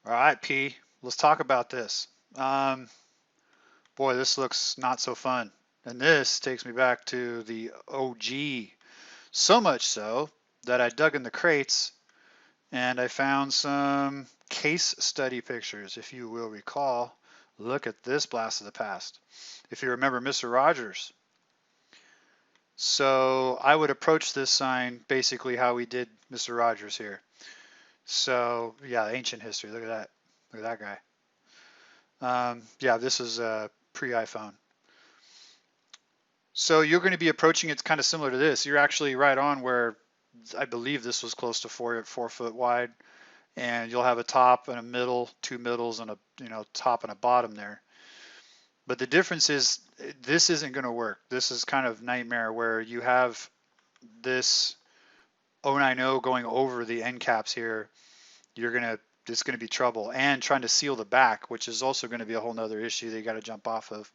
All right, P, let's talk about this. Um, Boy, this looks not so fun. And this takes me back to the OG. So much so that I dug in the crates and I found some case study pictures. If you will recall, look at this blast of the past. If you remember Mr. Rogers. So I would approach this sign basically how we did Mr. Rogers here. So yeah, ancient history. Look at that. Look at that guy. Yeah, this is pre-iPhone. So you're going to be approaching it kind of similar to this. You're actually right on where I believe this was close to 4 foot wide, and you'll have a top and a middle, two middles, and a top and a bottom there. But the difference is this isn't going to work. This is kind of nightmare where you have this 090 going over the end caps here. You're gonna It's going to be trouble, and trying to seal the back, which is also going to be a whole nother issue that you got to jump off of.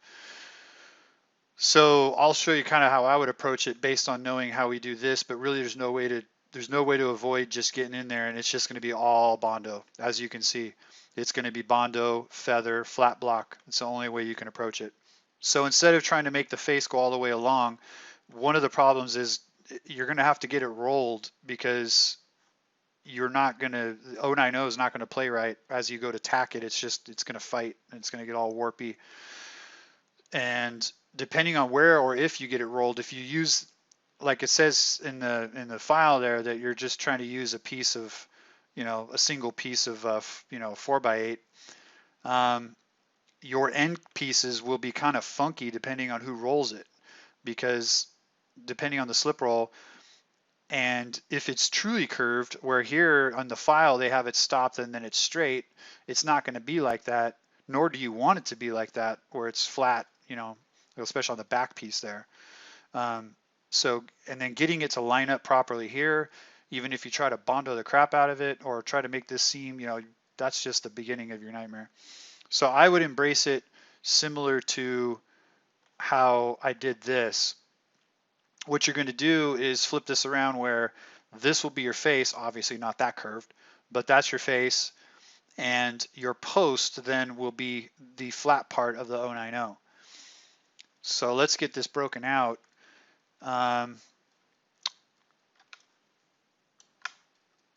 So I'll show you kind of how I would approach it based on knowing how we do this, but really there's no way to avoid just getting in there, and it's just going to be all Bondo. As you can see, it's going to be Bondo, feather, flat block. It's the only way you can approach it. So instead of trying to make the face go all the way along, one of the problems is you're going to have to get it rolled because you're not going to, 090 is not going to play right as you go to tack it. It's going to fight and it's going to get all warpy. And depending on where or if you get it rolled, if you use, like it says in the file there, that you're just trying to use a piece of, a single piece of, 4x8, your end pieces will be kind of funky depending on who rolls it, because depending on the slip roll, and if it's truly curved, where here on the file they have it stopped and then it's straight, it's not going to be like that, nor do you want it to be like that, where it's flat, especially on the back piece there. Um, so, and then getting it to line up properly here, even if you try to Bondo the crap out of it or try to make this seam, that's just the beginning of your nightmare. So I would embrace it similar to how I did this. What you're going to do is flip this around where this will be your face, obviously not that curved, but that's your face, and your post then will be the flat part of the 090. So let's get this broken out.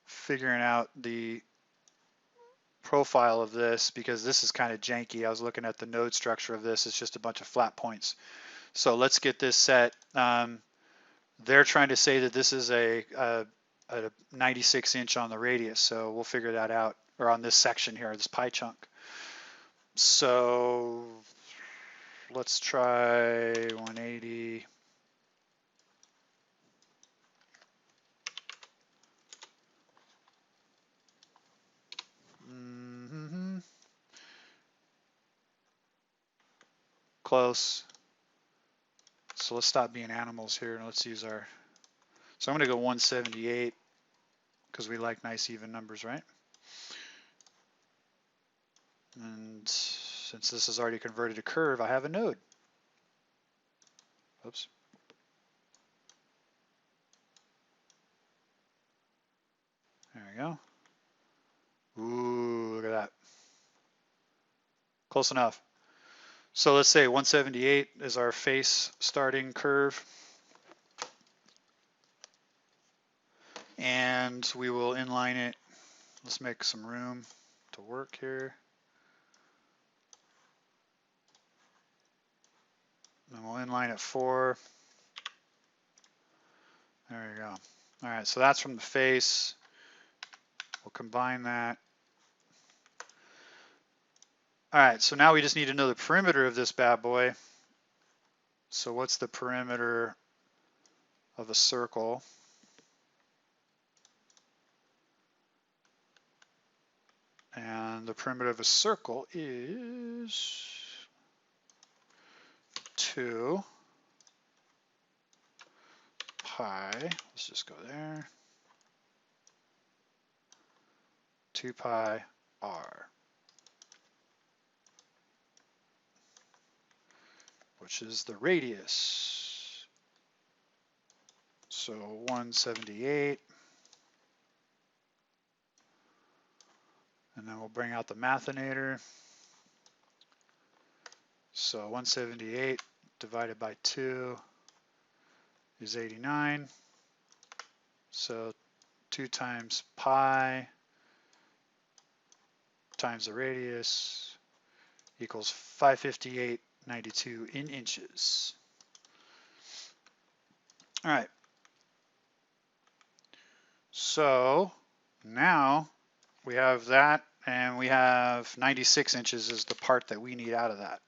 Figuring out the profile of this, because this is kind of janky. I was looking at the node structure of this. It's just a bunch of flat points. So let's get this set. They're trying to say that this is a 96 inch on the radius, so we'll figure that out, or on this section here, this pie chunk. So let's try 180. Close. So let's stop being animals here and let's use our, so I'm going to go 178 because we like nice even numbers, right? And since this is already converted to curve, I have a node. Oops. There we go. Ooh, look at that. Close enough. So let's say 178 is our face starting curve. And we will inline it. Let's make some room to work here. And we'll inline at 4. There you go. All right, so that's from the face. We'll combine that. All right, so now we just need to know the perimeter of this bad boy. So what's the perimeter of a circle? And the perimeter of a circle is 2 pi, let's just go there, 2 pi r, which is the radius. So 178, And then we'll bring out the Mathinator. So 178 divided by 2 is 89. So 2 times pi times the radius equals 558.92 in inches. All right. So now we have that, and we have 96 inches is the part that we need out of that.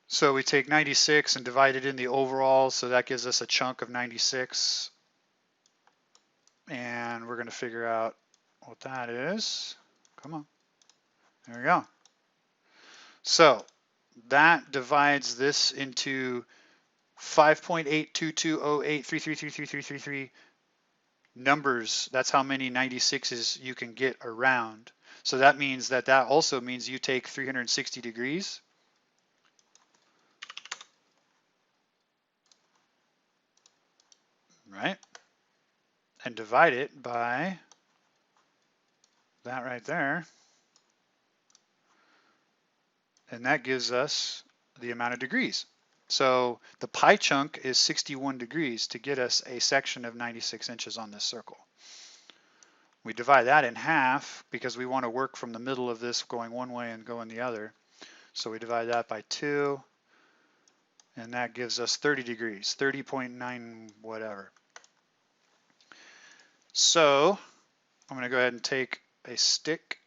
So we take 96 and divide it in the overall, so that gives us a chunk of 96. And we're going to figure out what that is. Come on. There we go. So that divides this into 5.82208333333 numbers. That's how many 96s you can get around. So that means that also means you take 360 degrees. Right? And divide it by that right there. And that gives us the amount of degrees. So the pi chunk is 61 degrees to get us a section of 96 inches on this circle. We divide that in half because we want to work from the middle of this going one way and going the other. So we divide that by 2, and that gives us 30 degrees, 30.9 whatever. So I'm going to go ahead and take a stick,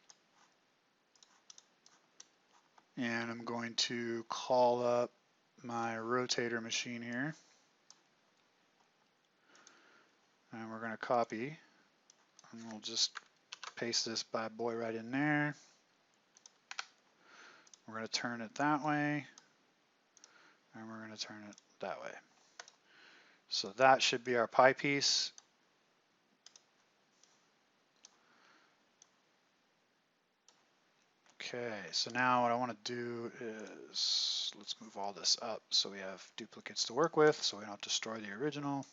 and I'm going to call up my rotator machine here. And we're going to copy, and we'll just paste this bad boy right in there. We're going to turn it that way, and we're going to turn it that way. So that should be our pi piece. Okay, so now what I want to do is, let's move all this up so we have duplicates to work with, so we don't destroy the original.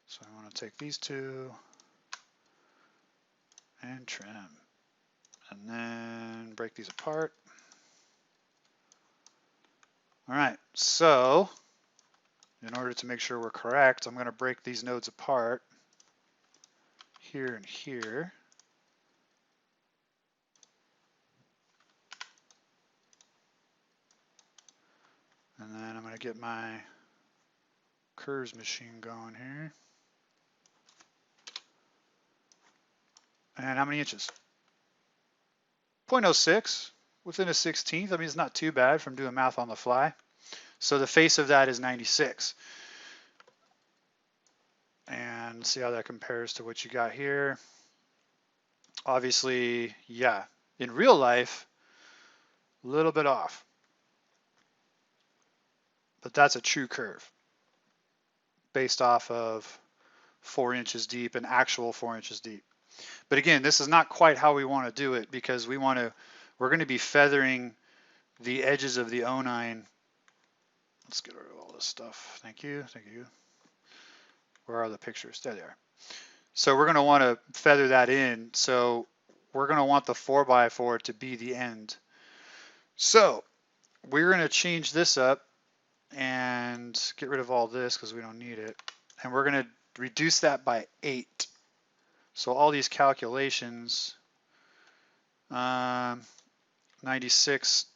So I want to take these two and trim, and then break these apart. All right, so in order to make sure we're correct, I'm going to break these nodes apart here and here. And then I'm going to get my curves machine going here. And how many inches? 0.06, within a 16th. I mean, it's not too bad from doing math on the fly. So the face of that is 96. And see how that compares to what you got here. Obviously, yeah, in real life, a little bit off. But that's a true curve based off of 4 inches deep, an actual 4 inches deep. But again, this is not quite how we want to do it, because we're going to be feathering the edges of the O9. Let's get rid of all this stuff. Thank you, thank you. Where are the pictures? There they are. So we're going to want to feather that in. So we're going to want the 4x4 to be the end. So we're going to change this up and get rid of all this because we don't need it. And we're going to reduce that by 8. So all these calculations, 96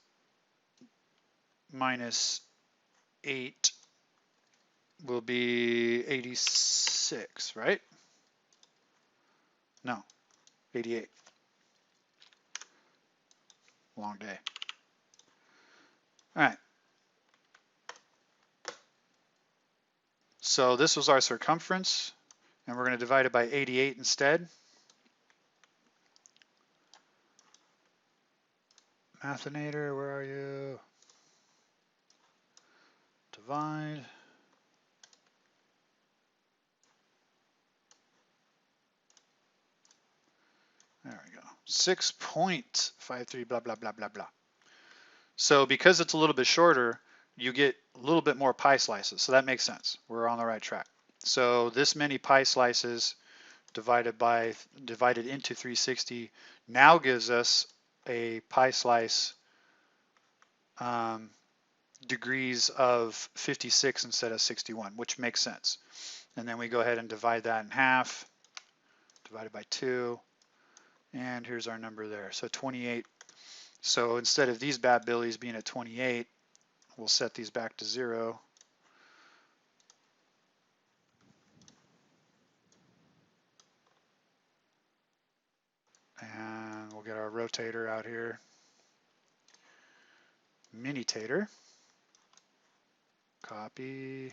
minus 8 will be 86, right? No, 88. Long day. All right. So this was our circumference, and we're going to divide it by 88 instead. Mathinator, where are you? Divide. There we go. 6.53 blah, blah, blah, blah, blah. So because it's a little bit shorter, you get a little bit more pie slices. So that makes sense. We're on the right track. So this many pie slices divided into 360 now gives us a pie slice degrees of 56 instead of 61, which makes sense. And then we go ahead and divide that in half, divided by 2, and here's our number there. So 28. So instead of these bad billies being at 28, we'll set these back to 0. And we'll get our rotator out here. Minitator. Copy.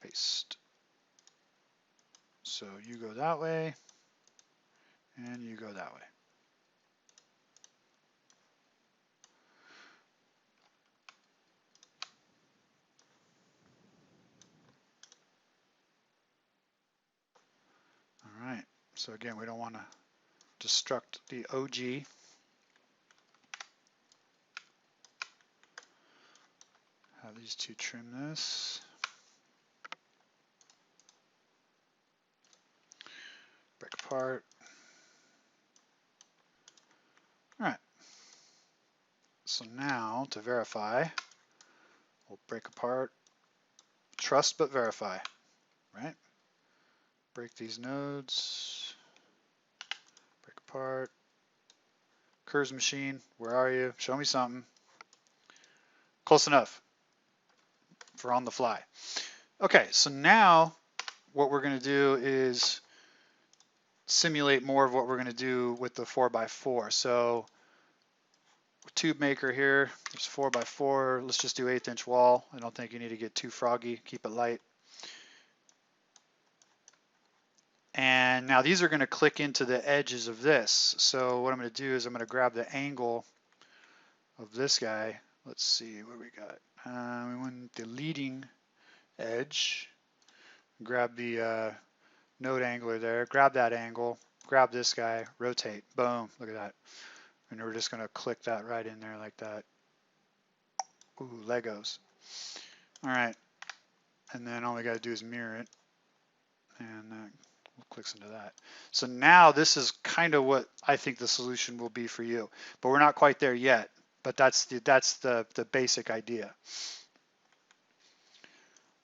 Paste. So you go that way, and you go that way. All right. So again, we don't want to destruct the OG. Have these two trim this. Break apart. All right. So now to verify, we'll break apart. Trust but verify, right? Break these nodes. Break apart. Curves machine, where are you? Show me something. Close enough for on the fly. Okay, so now what we're going to do is simulate more of what we're going to do with the 4x4. So tube maker here, there's 4x4. Let's just do 1/8 inch wall. I don't think you need to get too froggy. Keep it light. And now these are going to click into the edges of this. So what I'm going to do is I'm going to grab the angle of this guy. Let's see what we got. We want the leading edge. Grab the node angler there. Grab that angle. Grab this guy. Rotate. Boom. Look at that. And we're just going to click that right in there like that. Ooh, Legos. All right. And then all we got to do is mirror it. And clicks into that. So now this is kind of what I think the solution will be for you. But we're not quite there yet. But that's the basic idea.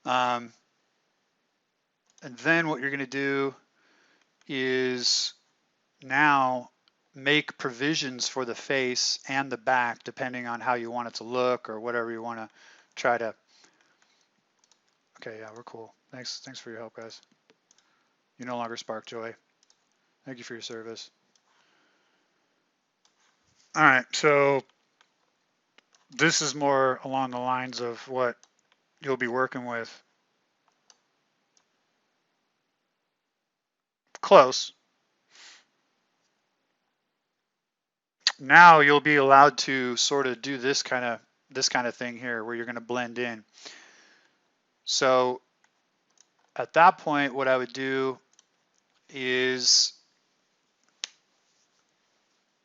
And then what you're going to do is now make provisions for the face and the back depending on how you want it to look or whatever you want to try to. Okay, yeah, we're cool. Thanks for your help, guys. You no longer spark joy. Thank you for your service. All right, so this is more along the lines of what you'll be working with. Close. Now you'll be allowed to sort of do this kind of thing here where you're going to blend in. So at that point, what I would do is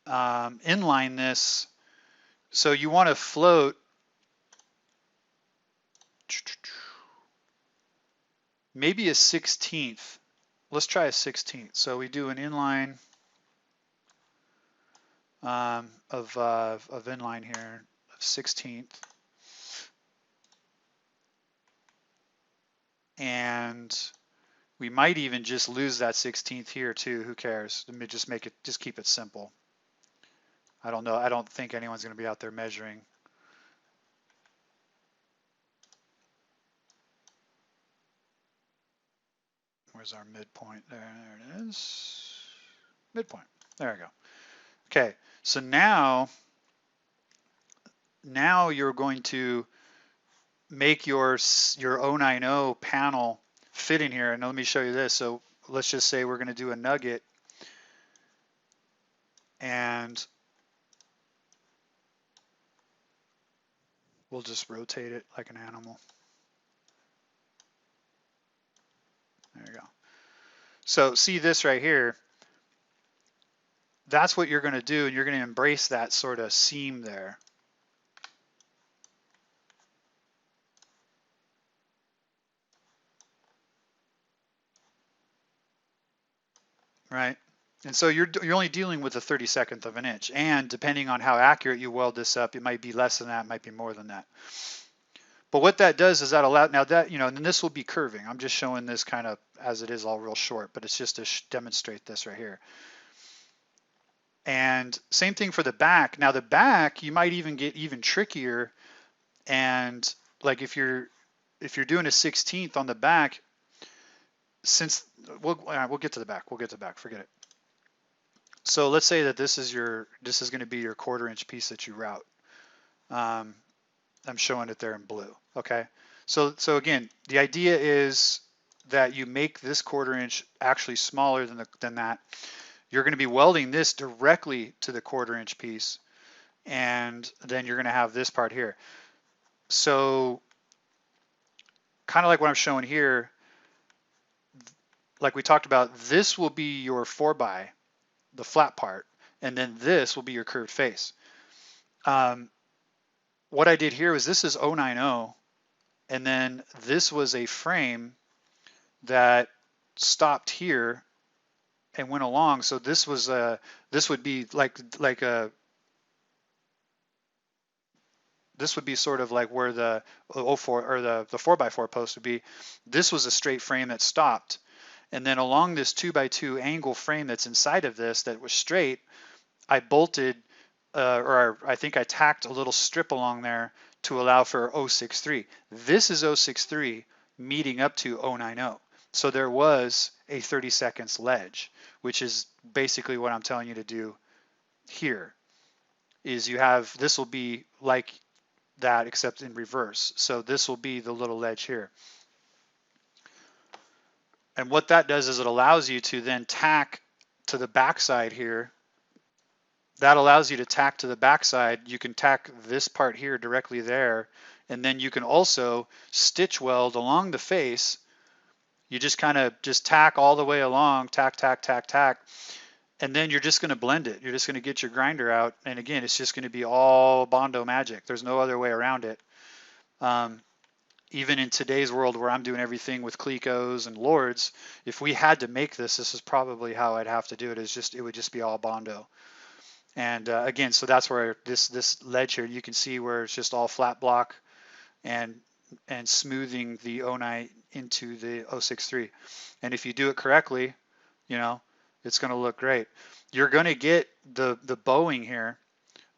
inline this. So you want to float maybe a 16th. Let's try a 16th. So we do an inline of inline here of 16th. And we might even just lose that 16th here too. Who cares? Let me just keep it simple. I don't know. I don't think anyone's going to be out there measuring. Where's our midpoint? There it is. Midpoint. There we go. Okay. So now you're going to make your 090 panel fit in here. And let me show you this. So let's just say we're going to do a nugget, and we'll just rotate it like an animal. There you go. So see this right here. that's what you're going to do, and you're going to embrace that sort of seam there. Right? And so you're only dealing with a 32nd of an inch, and depending on how accurate you weld this up, it might be less than that, it might be more than that. But what that does is that now that, and this will be curving. I'm just showing this kind of as it is, all real short, but it's just to demonstrate this right here. And same thing for the back. Now the back, you might even get even trickier, and like if you're doing a 16th on the back, since we'll get to the back. We'll get to the back. Forget it. So let's say that this is going to be your 1/4 inch piece that you route. I'm showing it there in blue. Okay. So again, the idea is that you make this 1/4 inch actually smaller than that. You're going to be welding this directly to the 1/4 inch piece, and then you're going to have this part here. So kind of like what I'm showing here, like we talked about, this will be your 4x, the flat part, and then this will be your curved face. What I did here was, this is 090, and then this was a frame that stopped here and went along. So this was this would be this would be sort of like where the 04 or the 4x4 post would be. This was a straight frame that stopped, and then along this 2x2 angle frame that's inside of this that was straight, I bolted or I think I tacked a little strip along there to allow for 063. This is 063 meeting up to 090. So there was a 30 ledge, which is basically what I'm telling you to do here. Is you have, this will be like that except in reverse. So this will be the little ledge here. And what that does is it allows you to then tack to the backside here. That allows you to tack to the backside. You can tack this part here directly there, and then you can also stitch weld along the face. You just kind of tack all the way along, tack, tack, tack, tack, and then you're just going to blend it. You're just going to get your grinder out, and again, it's just going to be all Bondo magic. There's no other way around it. Even in today's world where I'm doing everything with Clecos and Lords, if we had to make this, this is probably how I'd have to do it. It would just be all Bondo. And again, so that's where this ledge here, you can see where it's just all flat block and smoothing the 09 into the 063. And if you do it correctly, it's going to look great. You're going to get the bowing here.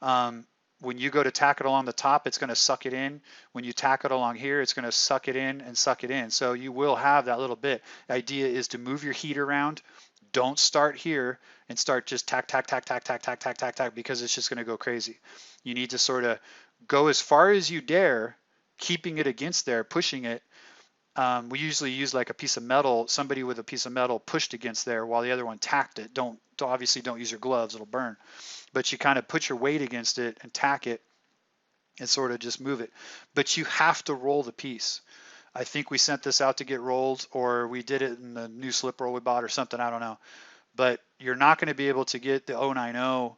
When you go to tack it along the top, it's going to suck it in. When you tack it along here, it's going to suck it in and suck it in. So you will have that little bit. The idea is to move your heat around. Don't start here and start just tack, tack, tack, tack, tack, tack, tack, tack, tack, because it's just going to go crazy. You need to sort of go as far as you dare, keeping it against there, pushing it. We usually use like a piece of metal, somebody with a piece of metal pushed against there while the other one tacked it. Obviously don't use your gloves, it'll burn. But you kind of put your weight against it and tack it and sort of just move it. But you have to roll the piece. I think we sent this out to get rolled, or we did it in the new slip roll we bought or something, I don't know. But you're not going to be able to get the 090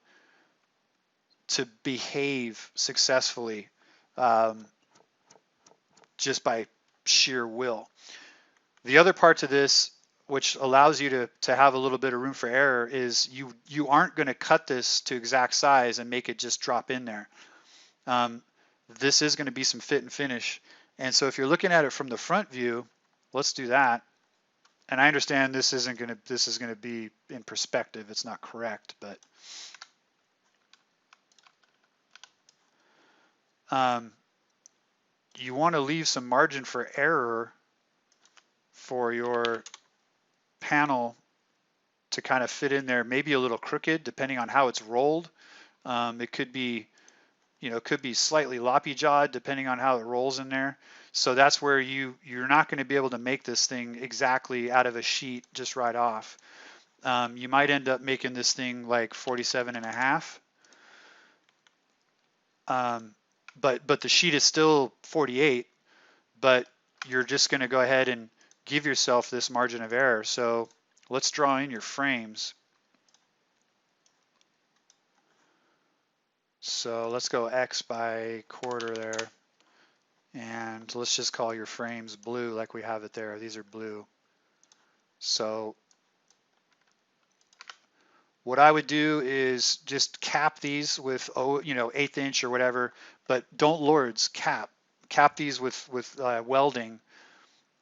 to behave successfully just by sheer will. The other part to this, which allows you to have a little bit of room for error, is you aren't going to cut this to exact size and make it just drop in there. This is going to be some fit and finish. And so if you're looking at it from the front view, let's do that. And I understand this is going to be in perspective. It's not correct, but you want to leave some margin for error for your panel to kind of fit in there, maybe a little crooked depending on how it's rolled. It could be, could be slightly loppy-jawed depending on how it rolls in there. So that's where you're not going to be able to make this thing exactly out of a sheet just right off. You might end up making this thing like 47.5. But the sheet is still 48, but you're just going to go ahead and give yourself this margin of error. So let's draw in your frames. So let's go X by quarter there. And let's just call your frames blue like we have it there. These are blue. So what I would do is just cap these with, you know, 1/8 inch or whatever, but don't lords, cap these with welding.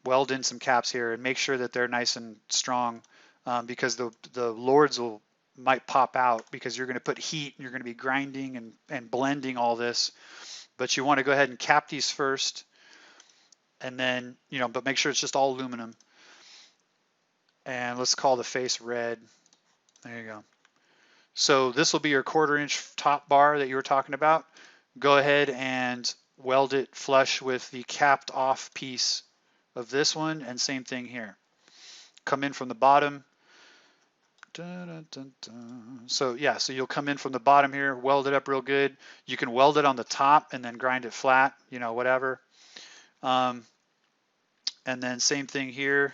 Weld in some caps here and make sure that they're nice and strong, because the lords might pop out because you're going to put heat and you're going to be grinding and blending all this. But you want to go ahead and cap these first, and then, you know, but make sure it's just all aluminum. And let's call the face red. There you go. So this will be your 1/4 inch top bar that you were talking about. Go ahead and weld it flush with the capped off piece of this one, and same thing here. Come in from the bottom. Dun, dun, dun, dun. So yeah, so you'll come in from the bottom here, weld it up real good. You can weld it on the top and then grind it flat, you know, whatever. And then same thing here.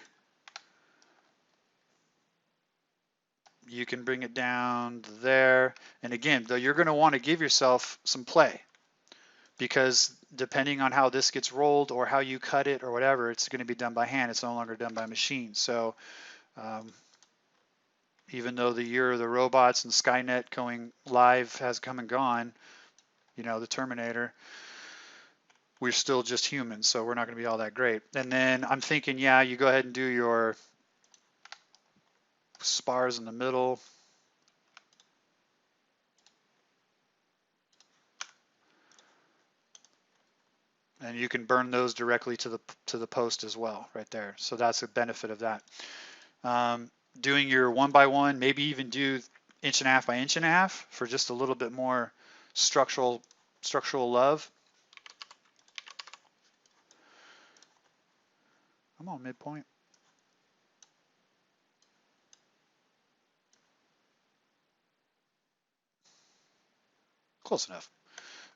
You can bring it down there. And again, though, you're going to want to give yourself some play, because depending on how this gets rolled or how you cut it or whatever, it's going to be done by hand. It's no longer done by machine. So even though the year of the robots and Skynet going live has come and gone, you know, the Terminator, we're still just humans, so we're not going to be all that great. And then I'm thinking, yeah, you go ahead and do your spars in the middle. And you can burn those directly to the post as well, right there. So that's a benefit of that. Doing your 1 by 1, maybe even do 1.5 by 1.5 for just a little bit more structural love. I'm on midpoint. Close enough.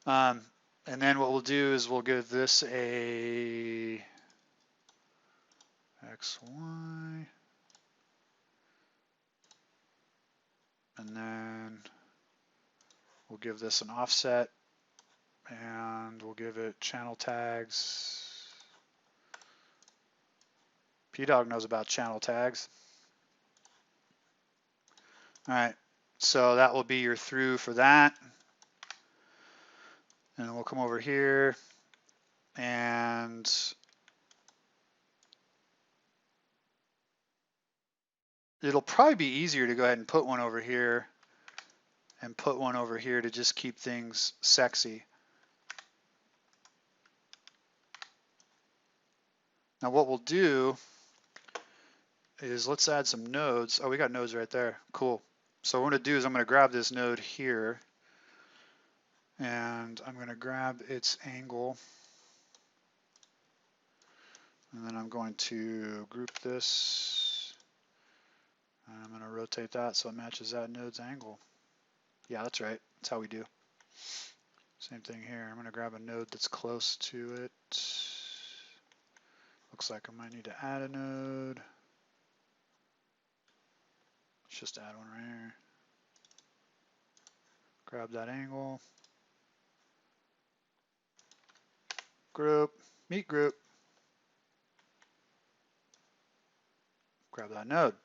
And then what we'll do is we'll give this a XY. And then we'll give this an offset, and we'll give it channel tags. P-Dog knows about channel tags. All right, so that will be your through for that. And then we'll come over here, and it'll probably be easier to go ahead and put one over here and put one over here to just keep things sexy. Now what we'll do is let's add some nodes. Oh, we got nodes right there. Cool. So what I'm going to do is I'm going to grab this node here, and I'm going to grab its angle, and then I'm going to group this, and I'm going to rotate that so it matches that node's angle. Yeah, that's right. That's how we do. Same thing here. I'm going to grab a node that's close to it. Looks like I might need to add a node. Let's just add one right here. Grab that angle. Group, meet group. Grab that node.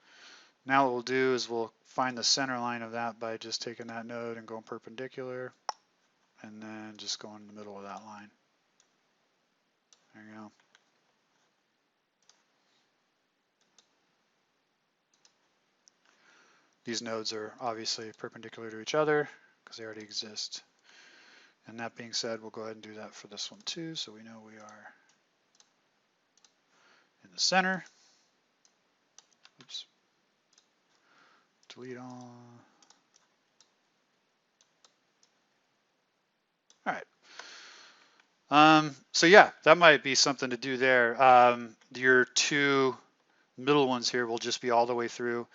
Now what we'll do is we'll find the center line of that by just taking that node and going perpendicular, and then just going in the middle of that line. There you go. These nodes are obviously perpendicular to each other because they already exist. And that being said, we'll go ahead and do that for this one too, so we know we are in the center. Oops. Delete all. All right. So yeah, that might be something to do there. Your two middle ones here will just be all the way through,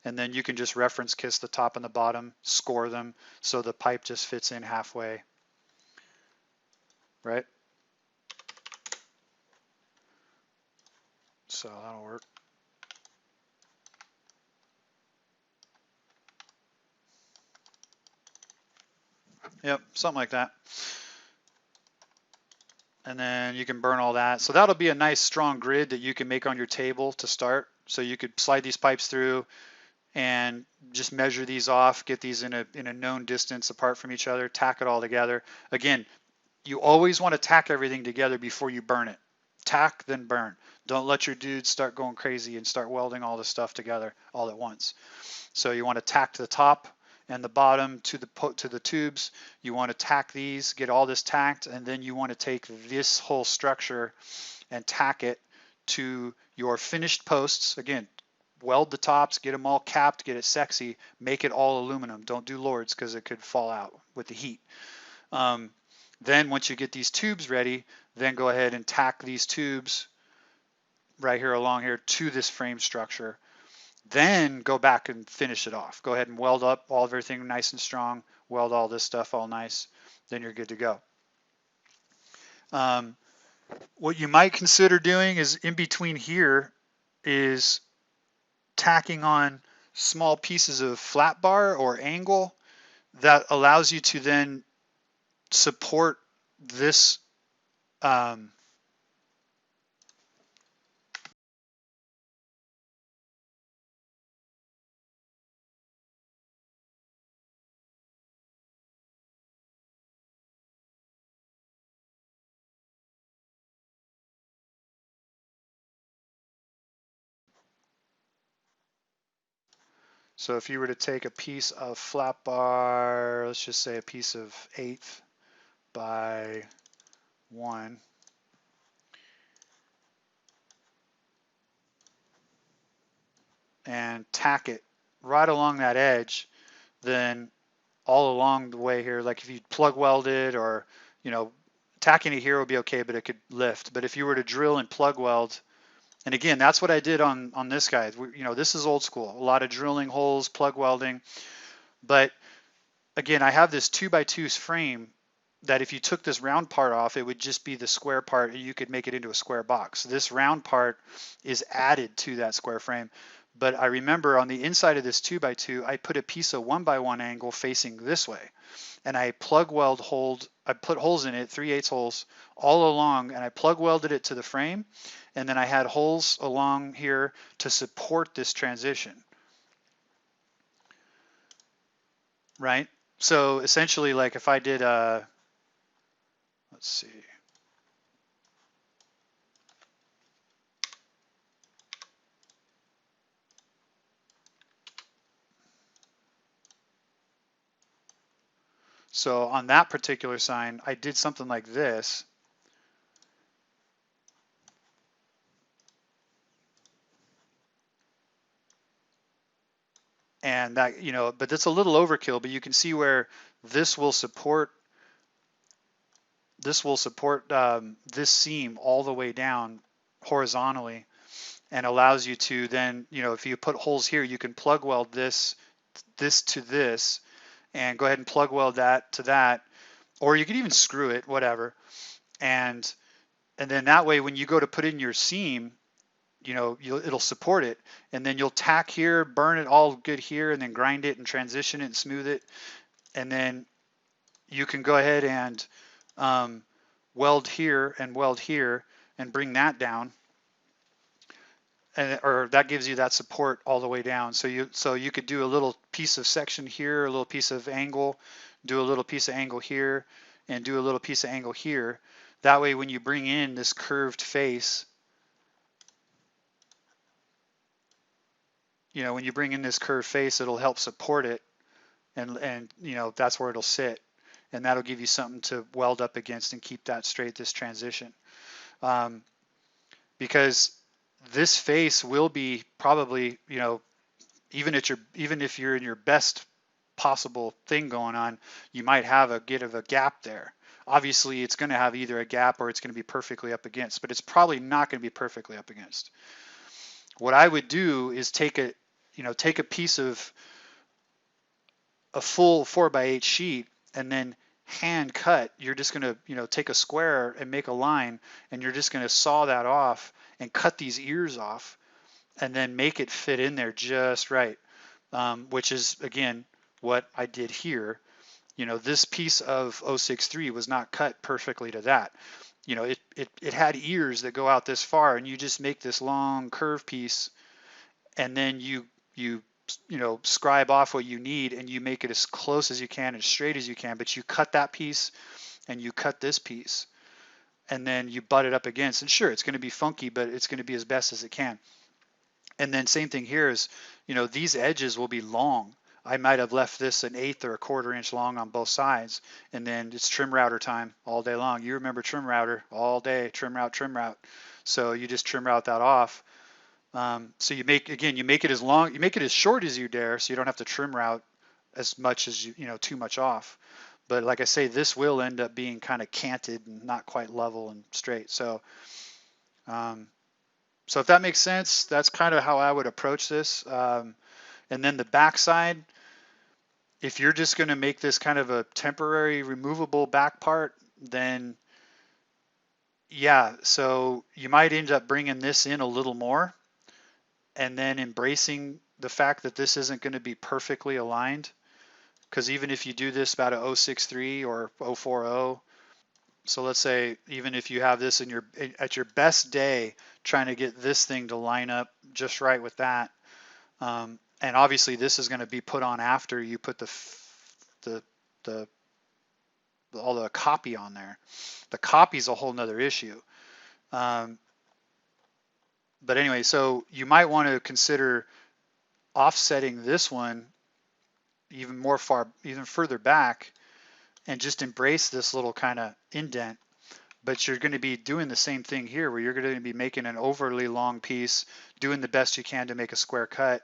and then you can just reference kiss the top and the bottom, score them so the pipe just fits in halfway, right? So that'll work. Yep, something like that. And then you can burn all that. So that'll be a nice strong grid that you can make on your table to start. So you could slide these pipes through and just measure these off, get these in a known distance apart from each other, tack it all together. Again, you always want to tack everything together before you burn it. Tack, then burn. Don't let your dudes start going crazy and start welding all this stuff together all at once. So you want to tack the top and the bottom to the tubes. You want to tack these, get all this tacked, and then you want to take this whole structure and tack it to your finished posts. Again, weld the tops, get them all capped, get it sexy, make it all aluminum. Don't do Lords because it could fall out with the heat. Then once you get these tubes ready, then go ahead and tack these tubes right here along here to this frame structure. Then go back and finish it off. Go ahead and weld up all of everything nice and strong, weld all this stuff all nice, then you're good to go. What you might consider doing is in between here is tacking on small pieces of flat bar or angle that allows you to then support this so if you were to take a piece of flat bar, let's just say a piece of 1/8 by 1, and tack it right along that edge, then all along the way here, like if you plug weld it or, you know, tacking it here would be okay, but it could lift. But if you were to drill and plug weld, and again, that's what I did on this guy. You know, this is old school, a lot of drilling holes, plug welding. But again, I have this 2x2 frame that if you took this round part off, it would just be the square part and you could make it into a square box. This round part is added to that square frame. But I remember on the inside of this 2x2, I put a piece of 1x1 angle facing this way. And I I put holes in it, 3/8 holes all along, and I plug welded it to the frame. And then I had holes along here to support this transition, right? So essentially, like if I did, let's see. So on that particular sign, I did something like this. And that, you know, but that's a little overkill, but you can see where this will support this seam all the way down horizontally, and allows you to then, you know, if you put holes here, you can plug weld this to this, and go ahead and plug weld that to that, or you could even screw it, whatever. And then that way, when you go to put in your seam, you know, it'll support it, and then you'll tack here, burn it all good here, and then grind it and transition it and smooth it, and then you can go ahead and weld here and bring that down, and or that gives you that support all the way down. So you could do a little piece of section here, a little piece of angle, do a little piece of angle here, and do a little piece of angle here. That way, when you bring in this curved face, you know, when you bring in this curved face, it'll help support it, and you know, that's where it'll sit, and that'll give you something to weld up against and keep that straight, this transition. Because this face will be probably, you know, even if you're in your best possible thing going on, you might have a bit of a gap there. Obviously, it's going to have either a gap or it's going to be perfectly up against, but it's probably not going to be perfectly up against. What I would do is take a piece of a full 4x8 sheet and then hand cut. You're just going to, you know, take a square and make a line, and you're just going to saw that off and cut these ears off, and then make it fit in there just right, which is again what I did here. You know, this piece of 063 was not cut perfectly to that. You know, it had ears that go out this far, and you just make this long curve piece, and then you know, scribe off what you need, and you make it as close as you can, as straight as you can, but you cut that piece and you cut this piece, and then you butt it up against, and sure, it's going to be funky, but it's going to be as best as it can. And then same thing here is, you know, these edges will be long. I might have left this an eighth or a quarter inch long on both sides, and then it's trim router time all day long. You remember trim router all day, trim route, trim route. So you just trim route that off. So you make, again, you make it as long, you make it as short as you dare, so you don't have to trim route as much as you know, too much off. But like I say, this will end up being kind of canted and not quite level and straight. So, um, so if that makes sense, that's kind of how I would approach this. And then the backside, if you're just going to make this kind of a temporary removable back part, then yeah, so you might end up bringing this in a little more and then embracing the fact that this isn't going to be perfectly aligned. Because even if you do this about a 063 or 040, so let's say even if you have this in your at your best day, trying to get this thing to line up just right with that, and obviously this is going to be put on after you put the the all the copy on there. The copy is a whole nother issue. Um, but anyway, so you might want to consider offsetting this one even further back, and just embrace this little kind of indent. But you're going to be doing the same thing here, where you're going to be making an overly long piece, doing the best you can to make a square cut,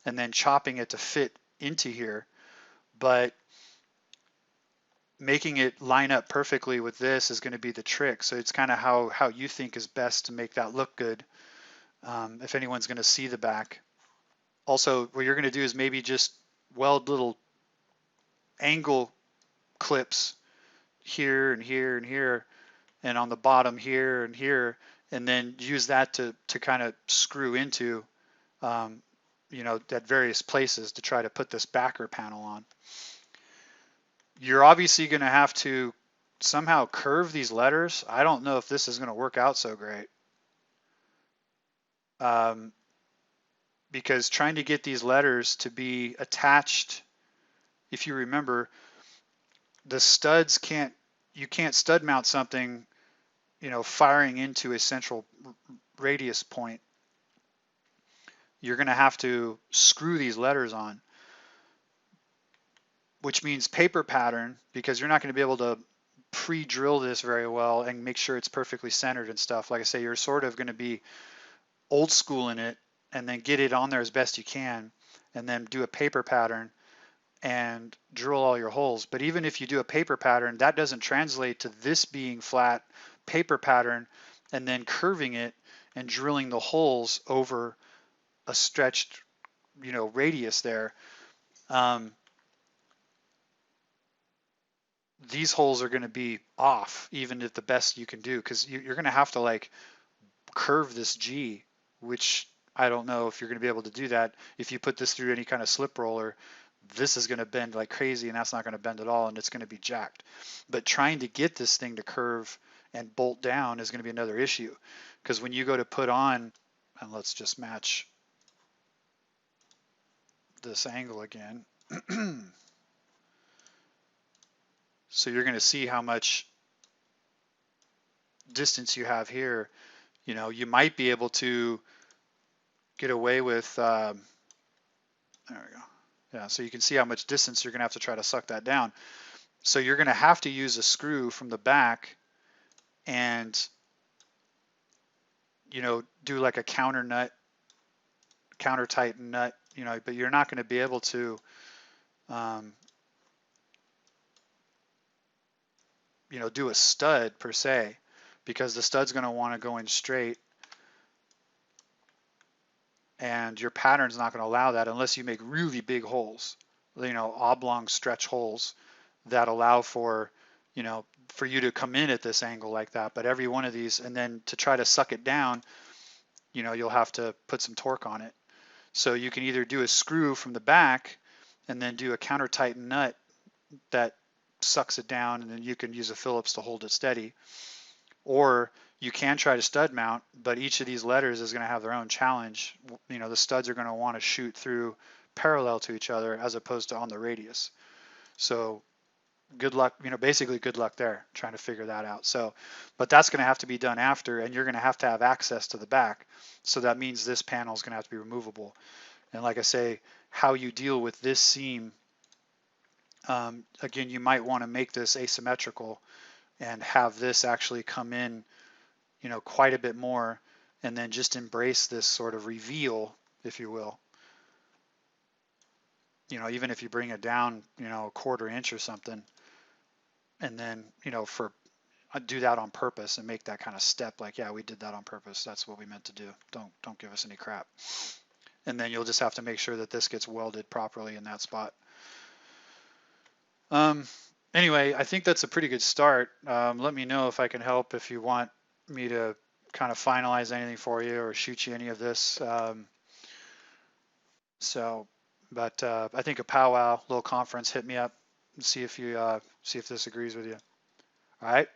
and then chopping it to fit into here. But making it line up perfectly with this is going to be the trick. So it's kind of how you think is best to make that look good, if anyone's going to see the back. Also, what you're going to do is maybe just weld little angle clips here and here and here, and on the bottom here and here, and then use that to kind of screw into, you know, at various places to try to put this backer panel on. You're obviously going to have to somehow curve these letters. I don't know if this is going to work out so great, because trying to get these letters to be attached, if you remember, the studs you can't stud mount something, you know, firing into a central radius point. You're going to have to screw these letters on, which means paper pattern, because you're not going to be able to pre-drill this very well and make sure it's perfectly centered and stuff. Like I say, you're sort of going to be old school in it, and then get it on there as best you can, and then do a paper pattern and drill all your holes. But even if you do a paper pattern, that doesn't translate to this being flat paper pattern and then curving it and drilling the holes over a stretched, you know, radius there. These holes are going to be off, even if the best you can do, because you're going to have to like curve this G, which I don't know if you're going to be able to do that. If you put this through any kind of slip roller, this is going to bend like crazy, and that's not going to bend at all, and it's going to be jacked. But trying to get this thing to curve and bolt down is going to be another issue, because when you go to put on, and let's just match this angle again. So you're going to see how much distance you have here. You know, you might be able to get away with, there we go. Yeah, so you can see how much distance you're going to have to try to suck that down. So you're going to have to use a screw from the back and, you know, do like a counter nut, counter tighten nut, you know, but you're not going to be able to, you know, do a stud per se, because the stud's going to want to go in straight, and your pattern's not going to allow that unless you make really big holes, you know, oblong stretch holes that allow for, you know, for you to come in at this angle like that. But every one of these, and then to try to suck it down, you know, you'll have to put some torque on it. So you can either do a screw from the back and then do a counter tighten nut that sucks it down, and then you can use a Phillips to hold it steady. Or you can try to stud mount, but each of these letters is going to have their own challenge. You know, the studs are going to want to shoot through parallel to each other as opposed to on the radius. So good luck, you know, basically good luck there trying to figure that out. So, but that's going to have to be done after, and you're going to have access to the back. So that means this panel is going to have to be removable. And like I say, how you deal with this seam, again, you might want to make this asymmetrical and have this actually come in, you know, quite a bit more, and then just embrace this sort of reveal, if you will. You know, even if you bring it down, you know, a 1/4 inch or something, and then, you know, do that on purpose and make that kind of step like, yeah, we did that on purpose. That's what we meant to do. Don't give us any crap. And then you'll just have to make sure that this gets welded properly in that spot. Anyway, I think that's a pretty good start. Let me know if I can help, if you want me to kind of finalize anything for you or shoot you any of this. But I think a powwow, little conference, hit me up and see if this agrees with you. All right.